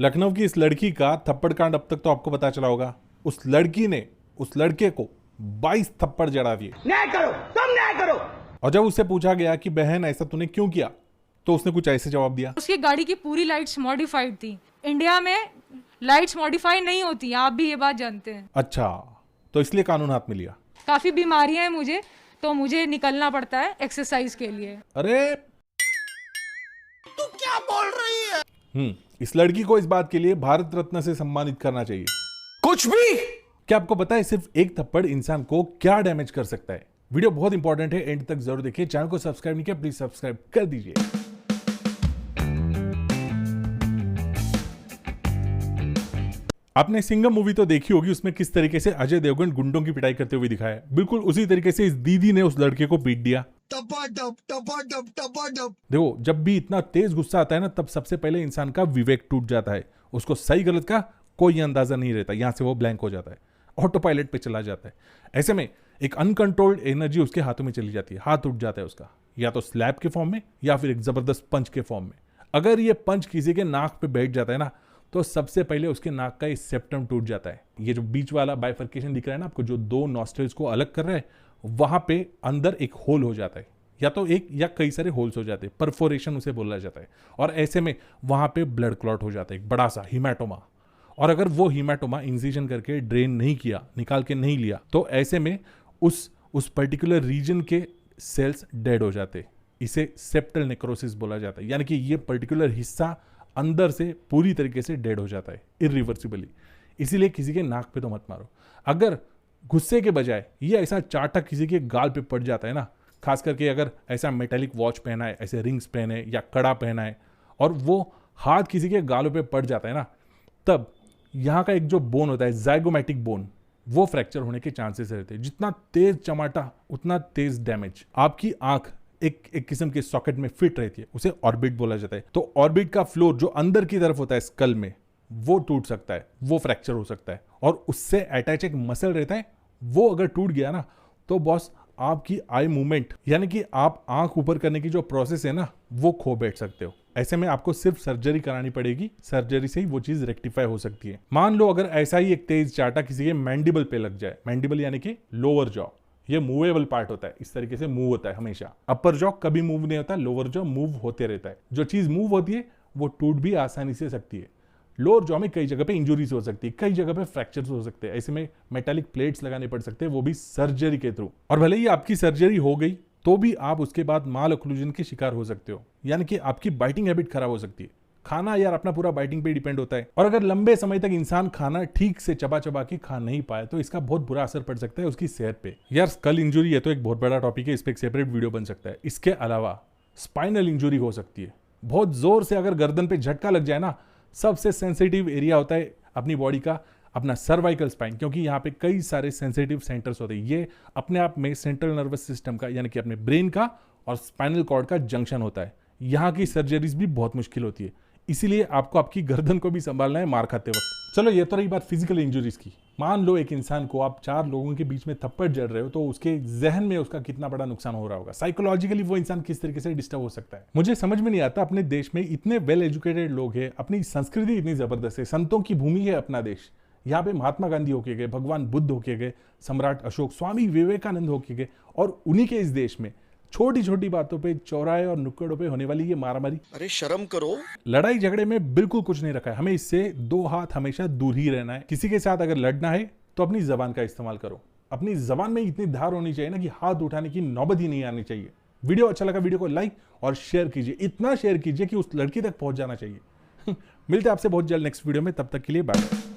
लखनऊ की इस लड़की का थप्पड़ कांड अब तक तो आपको पता चला होगा। उस लड़की ने उस लड़के को 22 थप्पड़ जड़ा दिए। न्याय करो, तुम न्याय करो। और जब उससे पूछा गया कि बहन ऐसा तूने क्यों किया, तो उसने कुछ ऐसे जवाब दिया। उसकी गाड़ी की पूरी लाइट्स मॉडिफाइड थी। इंडिया में लाइट्स मॉडिफाई नहीं होती, आप भी ये बात जानते हैं। अच्छा, तो इसलिए कानून हाथ में लिया। काफी बीमारियां हैं मुझे, तो मुझे निकलना पड़ता है एक्सरसाइज के लिए। अरे तू क्या बोल रही है? इस लड़की को इस बात के लिए भारत रत्न से सम्मानित करना चाहिए। कुछ भी। क्या आपको पता है सिर्फ एक थप्पड़ इंसान को क्या डैमेज कर सकता है? वीडियो बहुत इंपॉर्टेंट है, एंड तक जरूर देखिए। चैनल को सब्सक्राइब नहीं किया, प्लीज सब्सक्राइब कर दीजिए। आपने सिंघम मूवी तो देखी होगी, उसमें किस तरीके से अजय देवगन गुंडों की पिटाई करते हुए दिखाया है। बिल्कुल उसी तरीके से इस दीदी ने उस लड़के को पीट दिया। देखो, जब भी इतना तेज गुस्सा आता है ना, तब सबसे पहले इंसान का विवेक टूट जाता है। उसको सही गलत का कोई अंदाजा नहीं रहता, यहां से वो ब्लैंक हो जाता है, ऑटो पायलट पे चला जाता है। ऐसे में एक अनकंट्रोल्ड एनर्जी उसके हाथों में चली जाती है, हाथ उठ जाता है उसका, या तो स्लैब के फॉर्म में या फिर एक जबरदस्त पंच के फॉर्म में। अगर ये पंच किसी के नाक पे बैठ जाता है ना, तो सबसे पहले उसके नाक का इस सेप्टम टूट जाता है। ये जो बीच वाला बाइफर्केशन दिख रहा है ना आपको, जो दो नॉस्ट्रिल्स को अलग कर रहा है, वहां पे अंदर एक होल हो जाता है, या तो एक या कई सारे होल्स हो जाते हैं, परफोरेशन उसे बोला जाता है। और ऐसे में वहां पे ब्लड क्लॉट हो जाता है, एक बड़ा सा हीमाटोमा। और अगर वो हीमाटोमा इंसिजन करके ड्रेन नहीं किया, निकाल के नहीं लिया, तो ऐसे में उस पर्टिकुलर रीजन के सेल्स डेड हो जाते। इसे सेप्टल नेक्रोसिस बोला जाता है, यानी कि ये पर्टिकुलर हिस्सा अंदर से पूरी तरीके से डेड हो जाता है, इरिवर्सिबली। इसीलिए किसी के नाक पे तो मत मारो। अगर गुस्से के बजाय ये ऐसा चाटा किसी के गाल पे पड़ जाता है ना, खास करके अगर ऐसा मेटालिक वॉच पहना है, ऐसे रिंग्स पहने या कड़ा पहना है, और वो हाथ किसी के गालों पे पड़ जाता है ना, तब यहाँ का एक जो बोन होता है, जाइगोमैटिक बोन, वो फ्रैक्चर होने के चांसेस रहते हैं। जितना तेज चमाटा उतना तेज डैमेज। आपकी आंख एक किस्म के सॉकेट में फिट रहती है, उसे ऑर्बिट बोला जाता है। तो ऑर्बिट का फ्लोर जो अंदर की तरफ होता है स्कल में, वो टूट सकता है, वो फ्रैक्चर हो सकता है। और उससे अटैच एक मसल रहता है, वो अगर टूट गया ना, तो बॉस आपकी आई मूवमेंट, यानी कि आप आंख ऊपर करने की जो प्रोसेस है ना, वो खो बैठ सकते हो। ऐसे में आपको सिर्फ सर्जरी करानी पड़ेगी, सर्जरी से ही वो चीज रेक्टिफाई हो सकती है। मान लो अगर ऐसा ही एक तेज चाटा किसी के मैंडिबल पे लग जाए, मैंडिबल यानी कि लोअर जॉ, ये मूवेबल पार्ट होता है, इस तरीके से मूव होता है हमेशा। अपर जॉ कभी मूव नहीं होता, लोअर जॉ मूव होते रहता है। जो चीज मूव होती है वो टूट भी आसानी से सकती है। लोअर जॉ में कई जगह पे इंजुरीज हो सकती है, कई जगह पे फ्रैक्चर्स हो सकते हैं। ऐसे में मेटालिक प्लेट्स लगाने पड़ सकते हैं, वो भी सर्जरी के थ्रू। और भले ही आपकी सर्जरी हो गई तो भी आप उसके बाद माल ओक्लूजन के शिकार हो सकते हो, यानी कि आपकी बाइटिंग हैबिट खराब हो सकती है। खाना यार अपना पूरा बाइटिंग पे डिपेंड होता है, और अगर लंबे समय तक इंसान खाना ठीक से चबा चबा के खा नहीं पाए, तो इसका बहुत बुरा असर पड़ सकता है उसकी सेहत पे। यार स्कल इंजुरी है तो एक बहुत बड़ा टॉपिक है, इस पे एक सेपरेट वीडियो बन सकता है। इसके अलावा स्पाइनल इंजुरी हो सकती है। बहुत जोर से अगर गर्दन पे झटका लग जाए ना, सबसे सेंसिटिव एरिया होता है अपनी बॉडी का अपना सर्वाइकल स्पाइन, क्योंकि यहाँ पे कई सारे सेंसिटिव सेंटर्स होते हैं। ये अपने आप में सेंट्रल नर्वस सिस्टम का, यानी कि अपने ब्रेन का और स्पाइनल कॉर्ड का जंक्शन होता है। यहाँ की सर्जरीज भी बहुत मुश्किल होती है, इसीलिए आपको आपकी गर्दन को भी संभालना है मार खाते वक्त। चलो, ये तो रही बात फिजिकल इंजुरीज की। मान लो एक इंसान को आप 4 लोगों के बीच में थप्पड़ जड़ रहे हो, तो उसके जहन में उसका कितना बड़ा नुकसान हो रहा होगा। साइकोलॉजिकली वो इंसान किस तरीके से डिस्टर्ब हो सकता है। मुझे समझ में नहीं आता, अपने देश में इतने वेल एजुकेटेड लोग हैं, अपनी संस्कृति इतनी जबरदस्त है, संतों की भूमि है अपना देश। यहाँ पे महात्मा गांधी होके गए, भगवान बुद्ध होके गए, सम्राट अशोक, स्वामी विवेकानंद होके गए, और उन्हीं के इस देश में छोटी छोटी बातों पे, चौराहे और नुक्कड़ों पे होने वाली ये मारामारी। अरे शर्म करो। लड़ाई झगड़े में बिल्कुल कुछ नहीं रखा है, हमें इससे 2 हाथ हमेशा दूर ही रहना है। किसी के साथ अगर लड़ना है तो अपनी जबान का इस्तेमाल करो। अपनी जबान में इतनी धार होनी चाहिए ना कि हाथ उठाने की नौबत ही नहीं आनी चाहिए। वीडियो अच्छा लगा, वीडियो को लाइक और शेयर कीजिए, इतना शेयर कीजिए कि उस लड़की तक पहुंच जाना चाहिए। मिलते हैं आपसे बहुत जल्द नेक्स्ट वीडियो में, तब तक के लिए बाय।